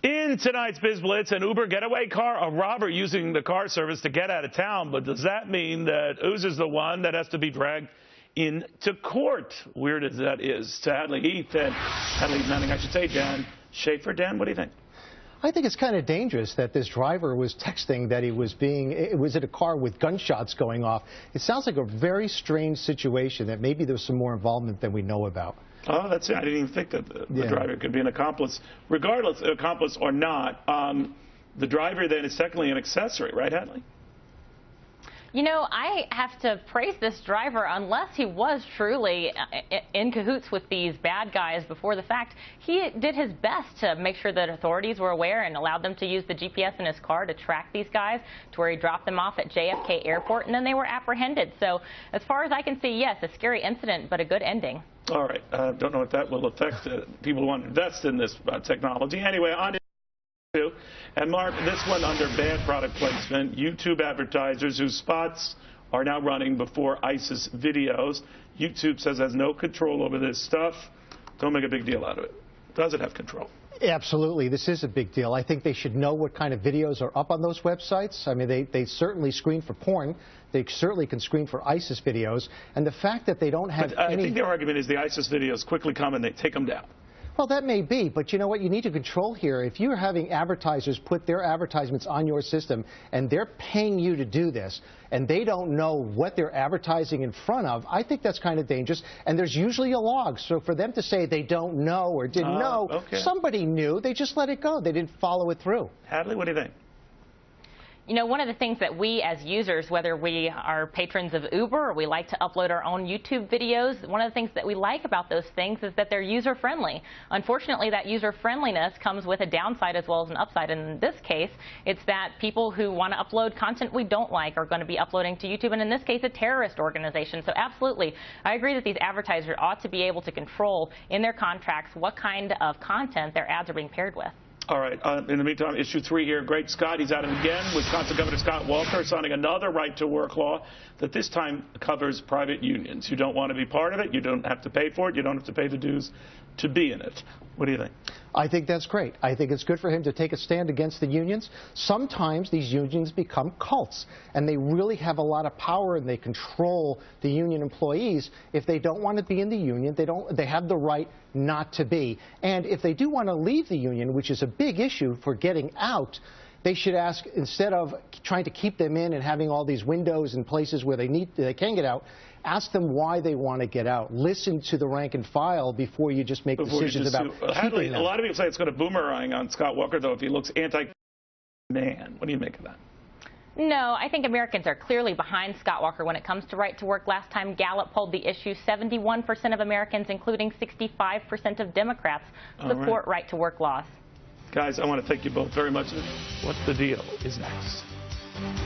In tonight's Biz Blitz, an Uber getaway car, a robber using the car service to get out of town. But does that mean that Uz is the one that has to be dragged into court? Weird as that is. To Hadley Heath and Hadley Manning, I should say, Dan Schaefer. Dan, what do you think? I think it's kind of dangerous that this driver was texting that he was in a car with gunshots going off. It sounds like a very strange situation that maybe there's some more involvement than we know about. Oh, that's it. I didn't even think that the driver could be an accomplice. Regardless, accomplice or not, the driver then is technically an accessory, right, Hadley? You know, I have to praise this driver. Unless he was truly in cahoots with these bad guys before the fact, he did his best to make sure that authorities were aware and allowed them to use the GPS in his car to track these guys to where he dropped them off at JFK Airport, and then they were apprehended. So as far as I can see, yes, a scary incident, but a good ending. All right. Don't know if that will affect people who want to invest in this technology. Anyway, on to and Mark, this one under bad product placement, YouTube advertisers whose spots are now running before ISIS videos. YouTube says it has no control over this stuff. Don't make a big deal out of it. Does it have control? Absolutely. This is a big deal. I think they should know what kind of videos are up on those websites. I mean, they certainly screen for porn. They certainly can screen for ISIS videos. And the fact that they don't have I think their argument is the ISIS videos quickly come and they take them down. Well, that may be, but you know what? You need to control here. If you're having advertisers put their advertisements on your system and they're paying you to do this and they don't know what they're advertising in front of, I think that's kind of dangerous. And there's usually a log. So for them to say they don't know or didn't know, somebody knew. They just let it go. They didn't follow it through. Hadley, what do you think? You know, one of the things that we as users, whether we are patrons of Uber or we like to upload our own YouTube videos, one of the things that we like about those things is that they're user-friendly. Unfortunately, that user-friendliness comes with a downside as well as an upside. And in this case, it's that people who want to upload content we don't like are going to be uploading to YouTube, and in this case, a terrorist organization. So absolutely, I agree that these advertisers ought to be able to control in their contracts what kind of content their ads are being paired with. All right. In the meantime, issue 3 here. Great Scott, he's at it again. Wisconsin Governor Scott Walker signing another right-to-work law that this time covers private unions. You don't want to be part of it. You don't have to pay for it. You don't have to pay the dues to be in it. What do you think? I think that's great. I think it's good for him to take a stand against the unions. Sometimes these unions become cults, and they really have a lot of power, and they control the union employees. If they don't want to be in the union, they have the right not to be. And if they do want to leave the union, which is a big issue for getting out, they should ask, instead of trying to keep them in and having all these windows and places where they can get out, ask them why they want to get out. Listen to the rank and file before you just make decisions about keeping them. A lot of people say it's going to boomerang on Scott Walker, though, if he looks anti-man. What do you make of that? No, I think Americans are clearly behind Scott Walker when it comes to right to work. Last time Gallup polled the issue, 71% of Americans, including 65% of Democrats, support right to work laws. Guys, I want to thank you both very much. What's the Deal is next.